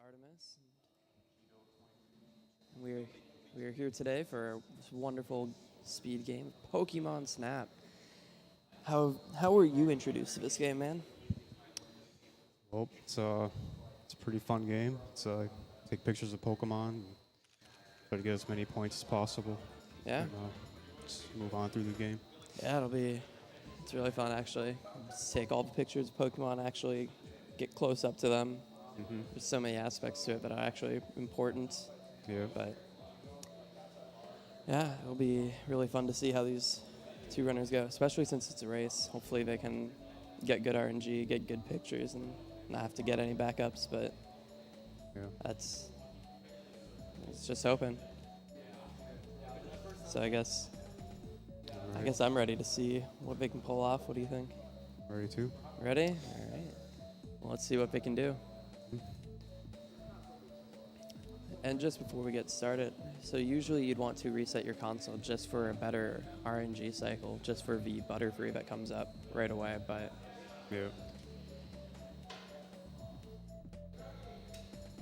Artemis. And we are here today for this wonderful speed game, Pokemon Snap. How were you introduced to this game, man? Well, it's a pretty fun game. Take pictures of Pokemon, and try to get as many points as possible. Yeah. And, just move on through the game. Yeah, it's really fun actually. Just take all the pictures of Pokemon, actually get close up to them. Mm-hmm. There's so many aspects to it that are actually important. Yeah. But yeah, it'll be really fun to see how these two runners go, especially since it's a race. Hopefully they can get good RNG, get good pictures, and not have to get any backups, but Yeah. it's just hoping. So I guess I'm ready to see what they can pull off. What do you think? Ready to? Ready? All right. Well, let's see what they can do. And just before we get started, so usually you'd want to reset your console just for a better RNG cycle, just for the Butterfree that comes up right away, but Yeah.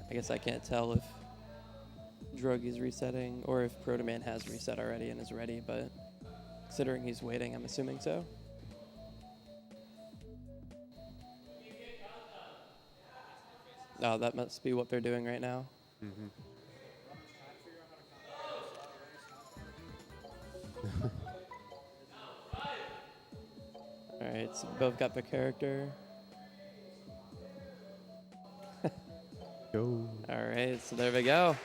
I guess I can't tell if Drogie's resetting or if Protoman has reset already and is ready, but considering he's waiting, I'm assuming so. Oh, that must be what they're doing right now. Mm-hmm. All right, so both got their character. Go. All right, so there we go.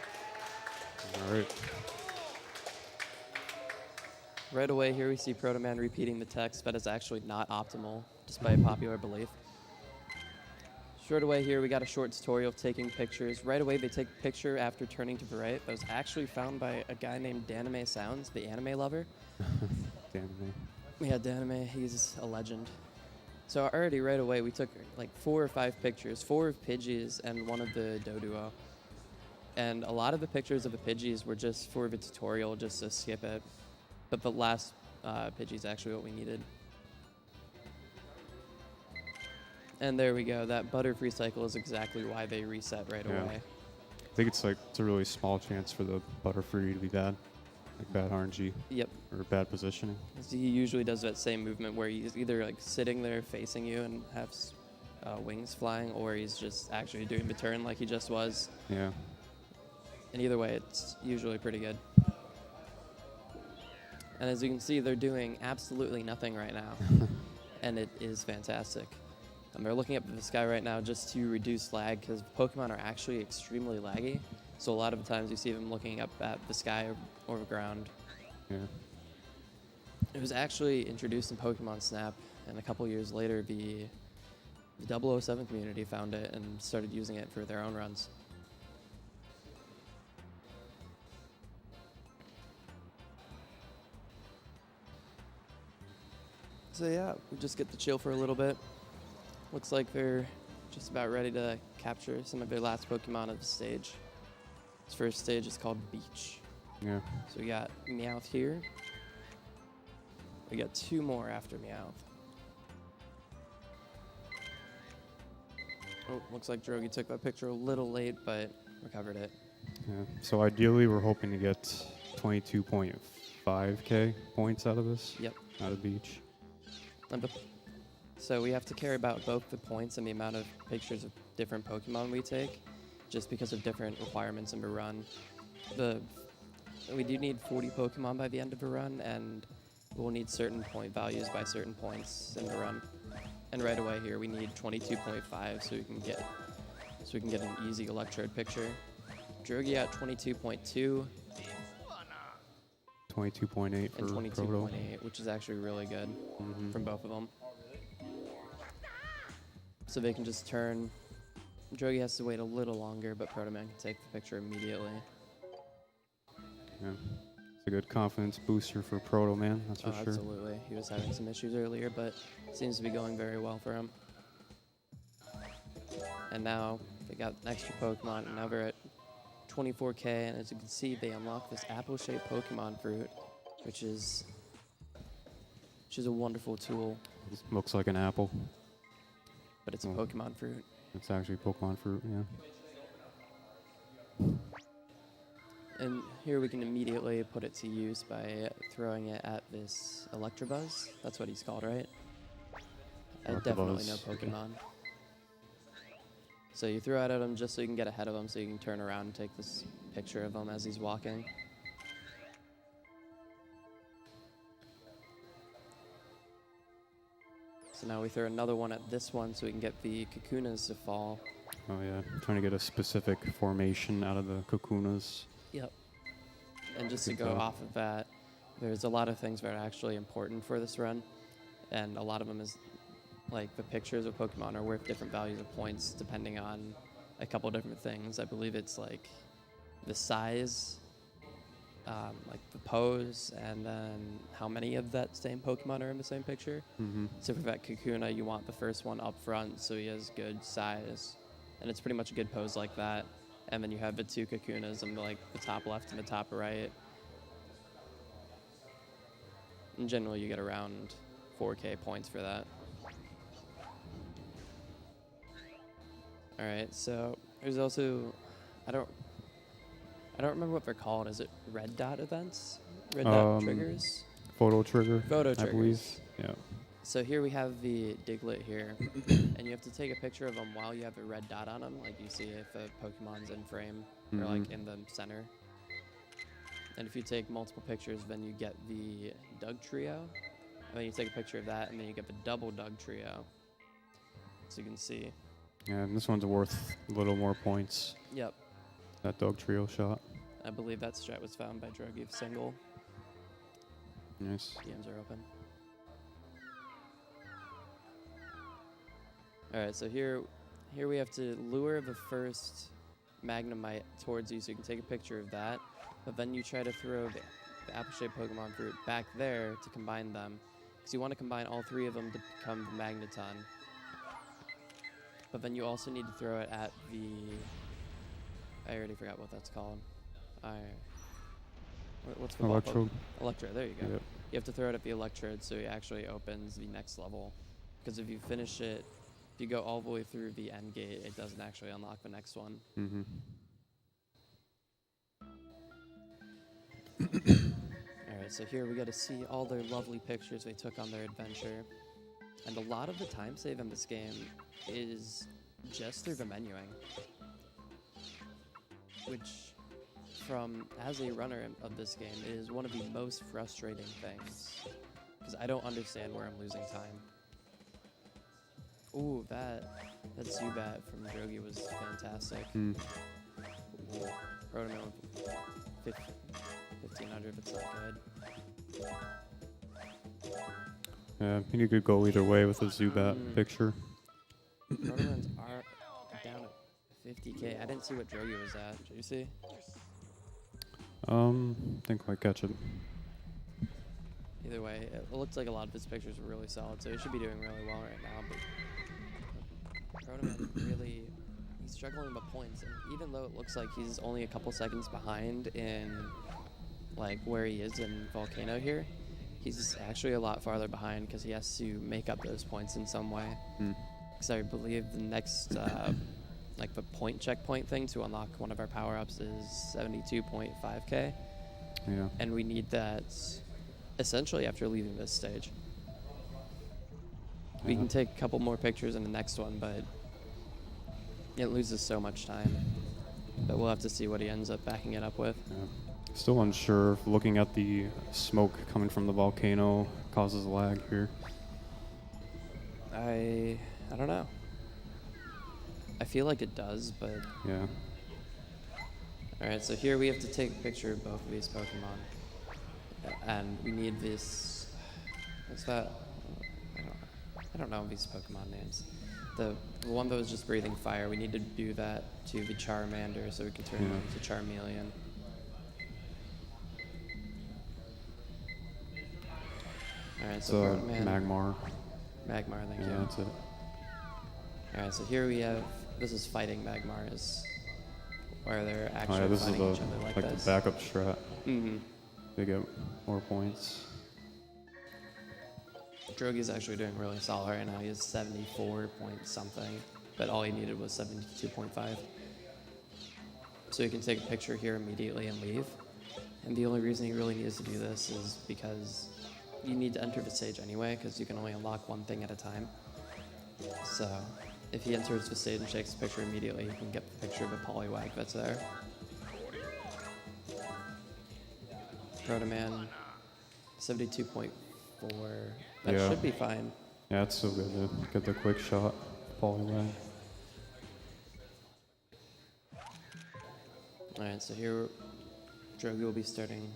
All right. Right away here we see Protoman repeating the text, but it's actually not optimal, despite popular belief. Straight away here we got a short tutorial of taking pictures. Right away they take a picture after turning to the right. That was actually found by a guy named Danime Sounds, the anime lover. Damn me. Yeah, Danime, he's a legend. So already right away we took like 4 or 5 pictures, 4 of Pidgeys and 1 of the Doduo. And a lot of the pictures of the Pidgeys were just for the tutorial, just to skip it. But the last Pidgey's actually what we needed. And there we go. That Butterfree cycle is exactly why they reset right Yeah. away. I think it's a really small chance for the Butterfree to be bad. Like bad RNG. Yep. Or bad positioning. So he usually does that same movement where he's either like sitting there facing you and has wings flying, or he's just actually doing the turn like he just was. Yeah. And either way, it's usually pretty good. And as you can see, they're doing absolutely nothing right now. And it is fantastic. And they're looking up at the sky right now just to reduce lag, because Pokemon are actually extremely laggy. So a lot of the times you see them looking up at the sky or the ground. Yeah. It was actually introduced in Pokemon Snap, and a couple years later the 007 community found it and started using it for their own runs. So yeah, we just get to chill for a little bit. Looks like they're just about ready to capture some of their last Pokemon of the stage. This first stage is called Beach. Yeah. So we got Meowth here. We got 2 more after Meowth. Oh, looks like Drogie took that picture a little late, but recovered it. Yeah. So ideally we're hoping to get 22.5k points out of this. Yep. Out of Beach. So we have to care about both the points and the amount of pictures of different Pokemon we take, just because of different requirements in the run. We do need 40 Pokemon by the end of the run, and we'll need certain point values by certain points in the run. And right away here, we need 22.5 so we can get an easy Electrode picture. Drogie at 22.2. 22.8 for And Proto. 22.8, which is actually really good from both of them. So they can just turn. Drogie has to wait a little longer, but Protoman can take the picture immediately. Yeah. It's a good confidence booster for Proto, man. That's for sure. Absolutely. He was having some issues earlier, but seems to be going very well for him. And now they got an extra Pokemon, and now they're at 24k, and as you can see, they unlock this apple-shaped Pokemon fruit, which is a wonderful tool, It looks like an apple. but it's a Pokemon fruit. It's actually Pokemon fruit, yeah. And here we can immediately put it to use by throwing it at this Electabuzz. That's what he's called, right? I definitely know Electabuzz, okay. Pokemon. So you throw it at him just so you can get ahead of him, so you can turn around and take this picture of him as he's walking. So now we throw another one at this one so we can get the Kakunas to fall. Oh yeah, trying to get a specific formation out of the Kakunas. Yep. And just to Good go thought. off of that, there's a lot of things that are actually important for this run. And a lot of them is, like, the pictures of Pokemon are worth different values of points depending on a couple different things. I believe it's, like, the size, like the pose, and then how many of that same Pokemon are in the same picture. Mm-hmm. So for that Kakuna, you want the first one up front so he has good size. And it's pretty much a good pose like that. And then you have the two Kakunas on like the top left and the top right. In general, you get around 4K points for that. All right, so there's also, I don't remember what they're called. Is it red dot events? Red dot triggers? Photo trigger. Photo I triggers. believe. Yeah. So here we have the Diglett here, and you have to take a picture of him while you have the red dot on him, like you see if a Pokemon's in frame or like in the center. And if you take multiple pictures, then you get the Doug trio. And then you take a picture of that, and then you get the double Doug trio. So you can see. Yeah, and this one's worth a little more points. Yep. That dog trio shot. I believe that strat was found by Drogie single. Nice. DMs are open. All right, so here we have to lure the first Magnemite towards you so you can take a picture of that. But then you try to throw the apple-shaped Pokemon fruit back there to combine them. Because you want to combine all three of them to become the Magneton. But then you also need to throw it at the... I already forgot what that's called. What's the Electrode. Electrode, there you go. Yep. You have to throw it at the Electrode so it actually opens the next level. Because if you finish it, if you go all the way through the end gate, it doesn't actually unlock the next one. Mm-hmm. Alright, so here we get to see all their lovely pictures they took on their adventure. And a lot of the time save in this game is just through the menuing. Which, as a runner of this game, is one of the most frustrating things. Because I don't understand where I'm losing time. Ooh, that Zubat from Drogie was fantastic. Mm. Protoman with 1500 if it's not good. Yeah, I think you could go either way with a Zubat picture. Protomans are down at 50k. I didn't see what Drogie was at. Did you see? Didn't quite catch it. Either way, it looks like a lot of his pictures were really solid, so he should be doing really well right now. But Protoman really, he's struggling with points, and even though it looks like he's only a couple seconds behind in like where he is in Volcano here, he's actually a lot farther behind because he has to make up those points in some way. Because I believe the next like the point checkpoint thing to unlock one of our power-ups is 72.5k. Yeah. And we need that essentially after leaving this stage. We can take a couple more pictures in the next one, but it loses so much time. But we'll have to see what he ends up backing it up with. Yeah. Still unsure if looking at the smoke coming from the volcano causes lag here. I don't know. I feel like it does, but... Yeah. Alright, so here we have to take a picture of both of these Pokemon. And we need this... What's that? I don't know these Pokemon names. The one that was just breathing fire, we need to do that to the Charmander so we can turn him into Charmeleon. Alright, so Birdman. Magmar. Magmar, thank you. Yeah, that's it. Alright, so here we have, this is fighting Magmars, where they're Oh actually yeah, this is fighting each other like this. the backup strat. Mm-hmm. They get more points. Drogie's actually doing really solid right now. He has 74 point something, but all he needed was 72.5. So he can take a picture here immediately and leave. And the only reason he really needs to do this is because you need to enter the stage anyway, because you can only unlock one thing at a time. So if he enters the stage and takes a picture immediately, you can get the picture of a Poliwag that's there. Protoman, 72.4. That Yeah. should be fine. Yeah, it's so good to get the quick shot. Poliwag. Alright, so here Drogie will be starting.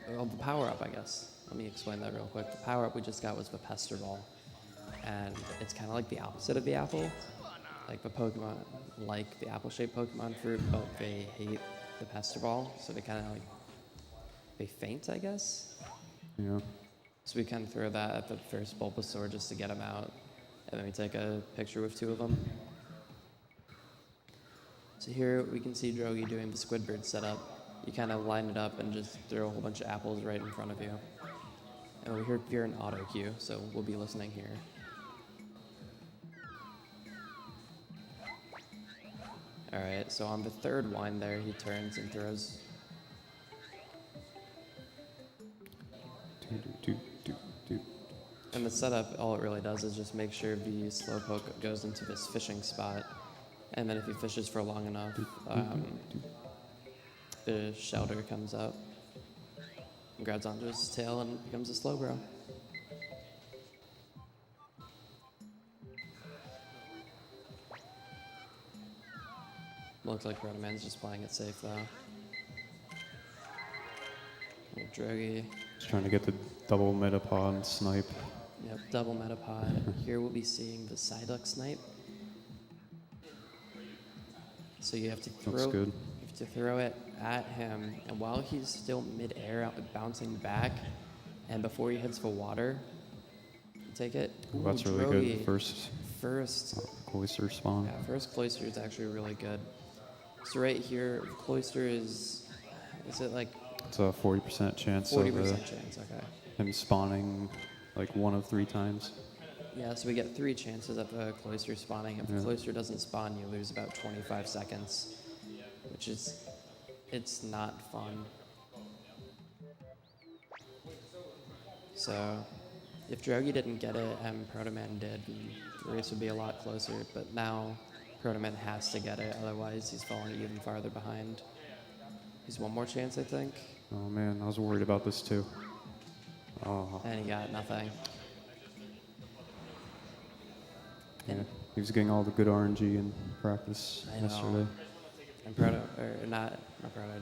Well, the power up, I guess. Let me explain that real quick. The power up we just got was the Pester Ball. And it's kind of like the opposite of the apple. Like the Pokemon like the apple-shaped Pokemon fruit, but they hate the Pester Ball. So they kind of like, they faint, I guess. Yeah. So we kind of throw that at the first Bulbasaur just to get him out. And then we take a picture with two of them. So here we can see Drogie doing the Squidward setup. You kind of line it up and just throw a whole bunch of apples right in front of you. And we hear an auto cue, so we'll be listening here. Alright, so on the third one there, he turns and throws. And the setup, all it really does is just make sure the Slowpoke goes into this fishing spot. And then if he fishes for long enough, the Shelter comes up and grabs onto his tail and becomes a Slowbro. Looks like Protoman's just playing it safe though. And Drogie. Just trying to get the double Metapod and snipe. Yep, double Metapod. Here we'll be seeing the Psyduck Snipe. So you have to throw. Looks good. You have to throw it at him, and while he's still mid-air, bouncing back, and before he hits the water, take it. Ooh, That's really Drogie. good. First Cloyster spawn. Yeah, first Cloyster is actually really good. So right here, Cloyster is it like It's a 40% chance 40% of chance? Okay. him spawning like 1 of 3 times. Yeah, so we get 3 chances of a Cloyster spawning. If the Cloyster doesn't spawn, you lose about 25 seconds, which is, it's not fun. So, if Drogie didn't get it and Protoman did, the race would be a lot closer, but now Protoman has to get it, otherwise he's falling even farther behind. He's 1 more chance, I think. Oh man, I was worried about this too. Oh. And he got nothing. Yeah, he was getting all the good RNG in practice I know. yesterday. And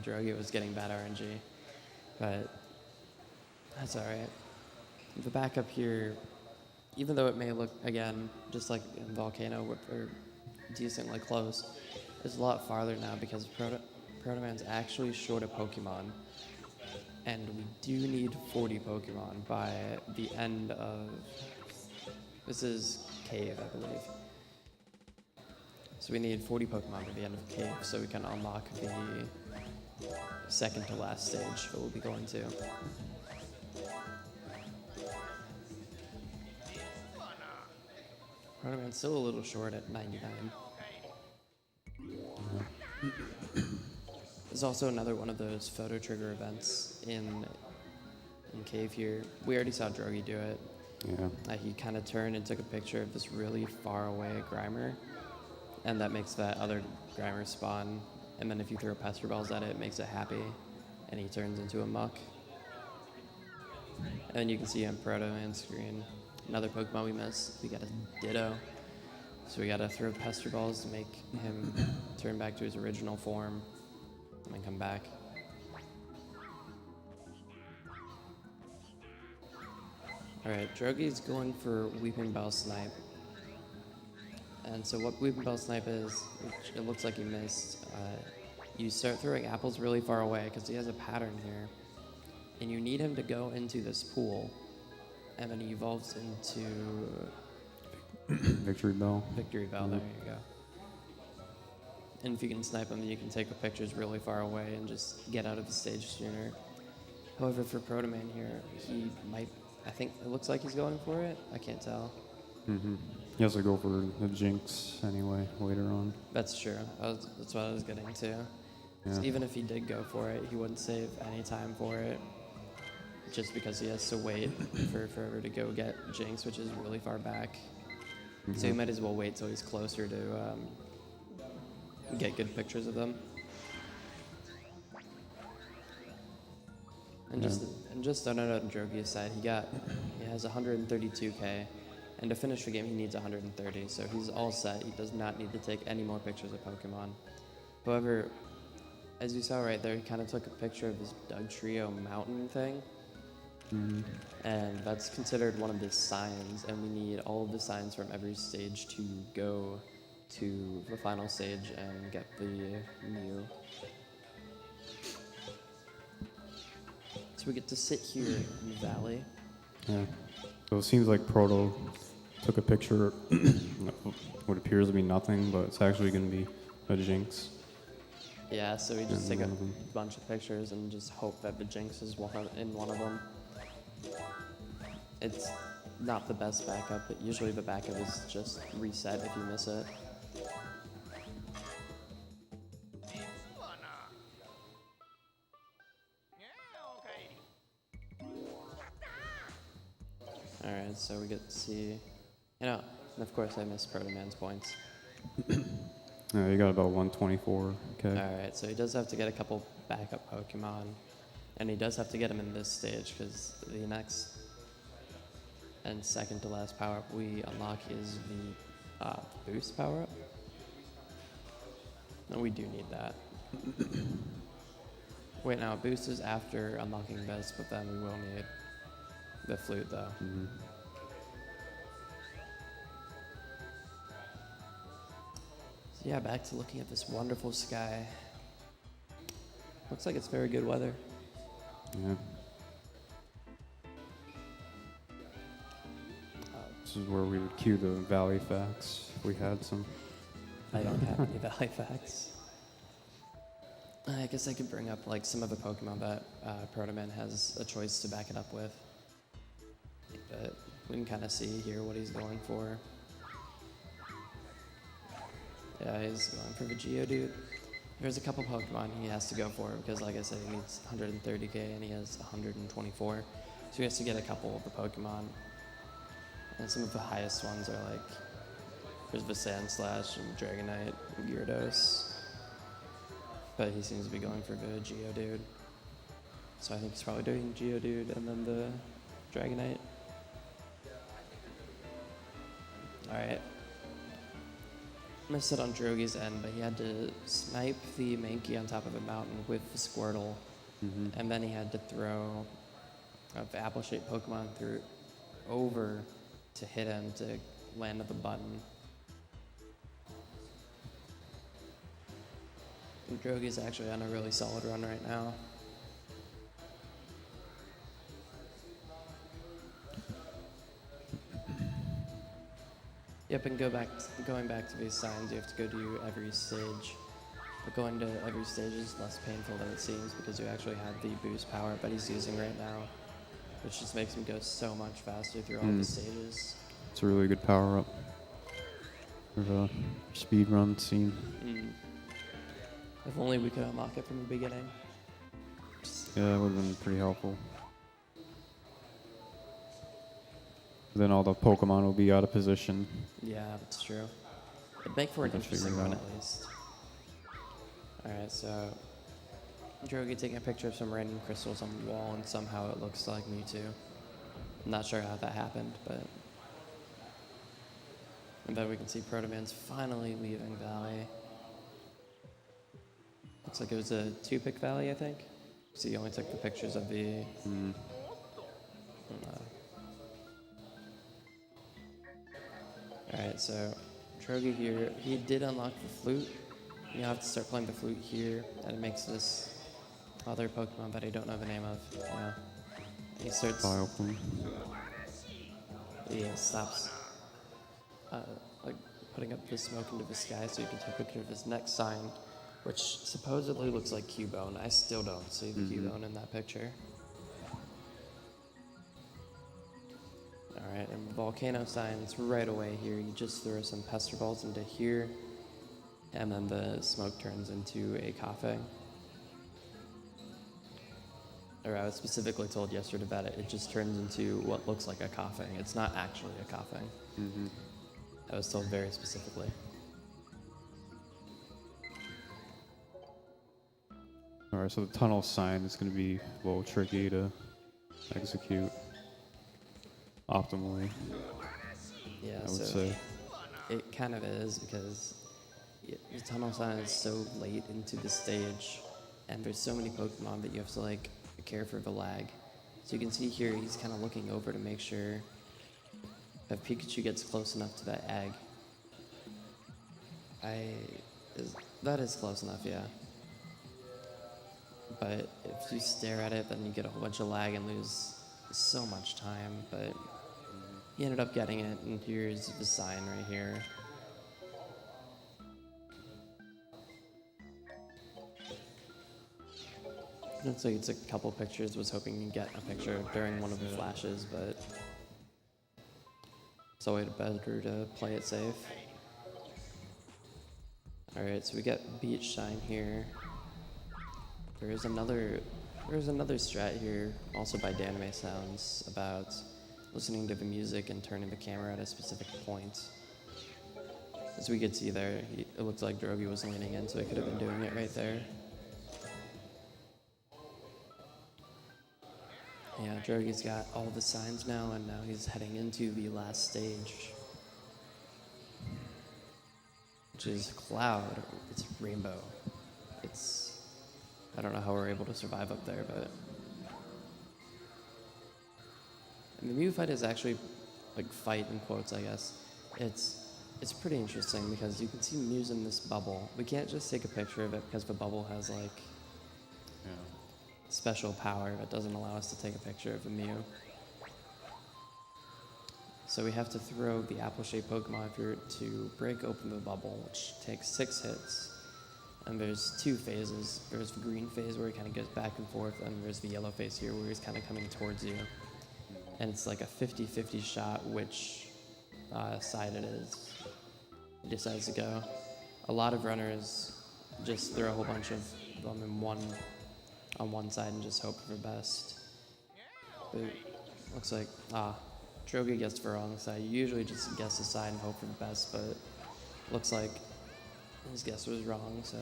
Drogie was getting bad RNG, but that's alright. The backup here, even though it may look, again, just like in Volcano, or decently close, is a lot farther now because Protoman's actually short a Pokemon, and we do need 40 Pokemon by the end of, this is Cave, I believe. So we need 40 Pokemon by the end of Cave so we can unlock the second to last stage that we'll be going to. Protoman's still a little short at 99. There's also another one of those photo trigger events in Cave here. We already saw Drogie do it. Yeah. He kind of turned and took a picture of this really far away Grimer, and that makes that other Grimer spawn. And then if you throw Pester Balls at it, it makes it happy, and he turns into a Muck. And then you can see on Protoman's screen another Pokemon we missed. We got a Ditto, so we got to throw Pester Balls to make him turn back to his original form, and then come back. Alright, Drogie's going for Weeping Bell Snipe. And so what Weeping Bell Snipe is, which it looks like he missed, you start throwing apples really far away because he has a pattern here. And you need him to go into this pool, and then he evolves into Victory Bell. Victory Bell, there you go. And if you can snipe him, then you can take the pictures really far away and just get out of the stage sooner. However, for Protoman here, he might, I think it looks like he's going for it. I can't tell. Mm-hmm. He has to go for the Jinx anyway later on. That's true. That's what I was getting to. So Yeah. even if he did go for it, he wouldn't save any time for it, just because he has to wait for forever to go get Jinx, which is really far back. So he might as well wait till he's closer to get good pictures of them. And just on another Drogie's side, he has 132K, and to finish the game he needs 130. So he's all set. He does not need to take any more pictures of Pokemon. However, as you saw right there, he kind of took a picture of his Dugtrio mountain thing. And that's considered one of the signs, and we need all of the signs from every stage to go to the final stage and get the Mew. So we get to sit here in the valley. Yeah. So it seems like Proto took a picture of what appears to be nothing, but it's actually going to be a Jinx. Yeah, so we just take a one of them. bunch of pictures and just hope that the Jinx is in one of them. It's not the best backup, but usually the backup is just reset if you miss it. Alright, so we get to see, and of course I missed Protoman's points. Yeah, you got about 124. Okay. Alright, so he does have to get a couple backup Pokemon, and he does have to get them in this stage, because the next and second to last power-up we unlock is the boost power-up. And we do need that. Wait, now boost is after unlocking this, but then we will need the flute though. So yeah, back to looking at this wonderful sky. Looks like it's very good weather. Yeah. This is where we would cue the Valley facts if we had some. I don't have any Valley facts. I guess I could bring up like some of the Pokemon that Protoman has a choice to back it up with. But we can kind of see here what he's going for. Yeah, he's going for the Geodude. There's a couple Pokemon he has to go for because, like I said, he needs 130K and he has 124. So he has to get a couple of the Pokemon. And some of the highest ones are like, there's the Sandslash and Dragonite and Gyarados. But he seems to be going for the Geodude. So I think he's probably doing Geodude and then the Dragonite. Alright. Missed it on Drogie's end, but he had to snipe the Mankey on top of a mountain with the Squirtle. And then he had to throw the apple-shaped Pokemon over to hit him to land at the button. And Drogie's actually on a really solid run right now. Yep, and going back to these signs, you have to go to every stage. But going to every stage is less painful than it seems because you actually have the boost power that he's using right now, which just makes him go so much faster through all the stages. It's a really good power-up for the speedrun scene. If only we could unlock it from the beginning. Yeah, that would have been pretty helpful. Then all the Pokemon will be out of position. Yeah, that's true. It'd make for an interesting run at least. Alright, so Drogie taking a picture of some random crystals on the wall and somehow it looks like Mewtwo. I'm not sure how that happened, but... And then we can see Protoman's finally leaving Valley. Looks like it was a 2-pick Valley, I think. So he only took the pictures of the... Alright, so Drogie here, he did unlock the flute. You have to start playing the flute here, and it makes this other Pokemon that I don't know the name of. Yeah. He starts... Biofilm. He stops like putting up the smoke into the sky so you can take a picture of his next sign, which supposedly looks like Cubone. I still don't see the Cubone in that picture. Alright, and Volcano signs right away here. You just throw some Pester Balls into here, and then the smoke turns into a Koffing. or I was specifically told yesterday that it just turns into what looks like a coughing. It's not actually a coughing. Mm-hmm. I was told very specifically. All right, so the tunnel sign is going to be a little tricky to execute optimally, Yeah, I would so say. it kind of is because the tunnel sign is so late into the stage, and there's so many Pokemon that you have to like care for the lag. So you can see here he's kind of looking over to make sure that Pikachu gets close enough to that egg. That is close enough, yeah. But if you stare at it, then you get a whole bunch of lag and lose so much time. But he ended up getting it, and here's the sign right here. Looks like it's a couple pictures. Was hoping to get a picture during one of the flashes, but it's always better to play it safe. All right, so we got beach shine here. There's another strat here, also by Danime Sounds, about listening to the music and turning the camera at a specific point. As we could see there, it looked like Drogie was leaning in, so he could have been doing it right there. Yeah, Drogie's got all the signs now, and now he's heading into the last stage, which is Cloud. It's Rainbow. I don't know how we're able to survive up there, but... And the Mew fight is actually, like, fight in quotes, I guess. It's pretty interesting because you can see Mew's in this bubble. We can't just take a picture of it because the bubble has, like, special power that doesn't allow us to take a picture of the Mew. So we have to throw the apple-shaped Pokemon here to break open the bubble, which takes 6 hits. And there's 2 phases. There's the green phase where he kind of goes back and forth, and there's the yellow phase here where he's kind of coming towards you. And it's like a 50-50 shot which side it is. He decides to go. A lot of runners just throw a whole bunch of them on one side and just hope for the best. But looks like, Drogie gets the wrong side. You usually just guess the side and hope for the best, but looks like his guess was wrong, so.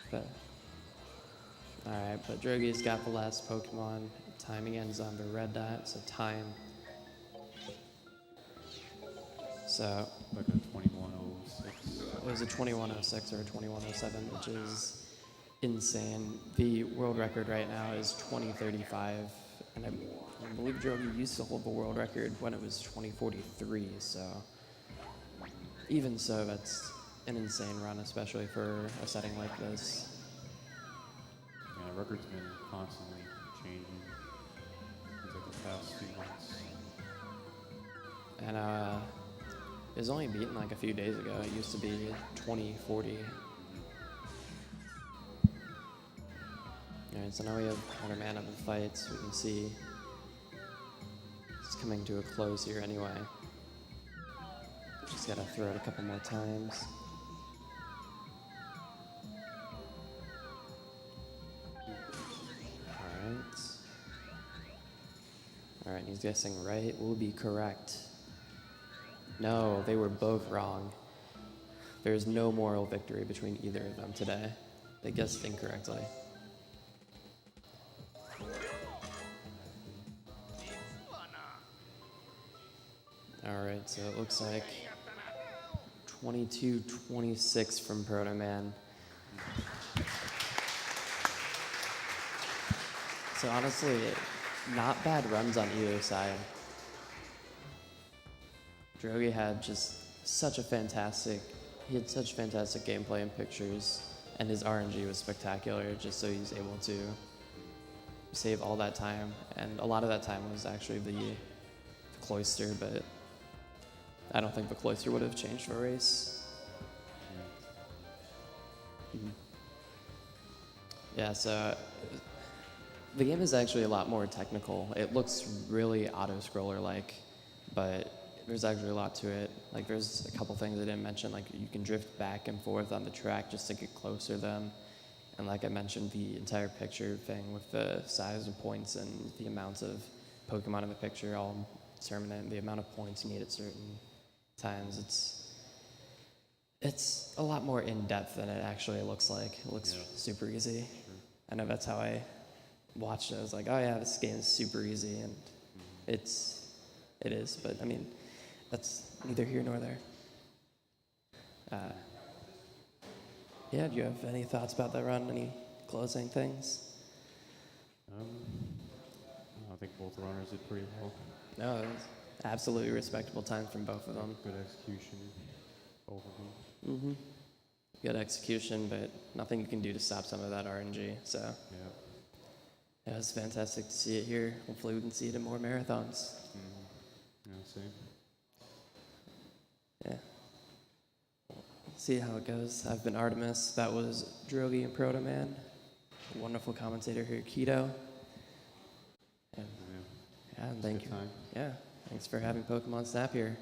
But, alright, but Drogie's got the last Pokemon. Timing ends on the red dot, so time. So. Like a 2106. It was a 2106 or a 2107, which is insane. The world record right now is 2035, and I believe Drogie used to hold the world record when it was 2043, so even so, that's an insane run, especially for a setting like this. Yeah, the record's been constantly changing. It's like the past few months. And it was only beaten like a few days ago. It used to be 2040. Alright, so now we have another man of the fight, so we can see it's coming to a close here anyway. Just gotta throw it a couple more times. Alright, he's guessing right will be correct. No, they were both wrong. There's no moral victory between either of them today. They guessed incorrectly. Alright, so it looks like 22-26 from Protoman. So honestly, not bad runs on either side. Drogie had just such fantastic gameplay and pictures, and his RNG was spectacular, just so he's able to save all that time. And a lot of that time was actually the Cloister, but I don't think the Cloister would have changed the race. Yeah, so the game is actually a lot more technical. It looks really auto-scroller-like, but there's actually a lot to it. Like, there's a couple things I didn't mention, like you can drift back and forth on the track just to get closer to them. And like I mentioned, the entire picture thing with the size of points and the amount of Pokemon in the picture all determinant, the amount of points you need at certain times. It's a lot more in-depth than it actually looks like. It looks super easy. Sure. I know that's how I watched it. I was like, oh yeah, this game is super easy, and it is. But I mean, that's neither here nor there. Yeah, do you have any thoughts about that run? Any closing things? I think both runners did pretty well. No, it was absolutely respectable time from both of them. Good execution, both of them. Mm-hmm. Good execution, but nothing you can do to stop some of that RNG. So Yeah. it was fantastic to see it here. Hopefully we can see it in more marathons. Yeah, same. Yeah. See how it goes. I've been Artemis. That was Drogie and Protoman. Wonderful commentator here, Keto. And, Yeah. yeah, and thank Good you. time. Yeah, thanks for having Pokemon Snap here.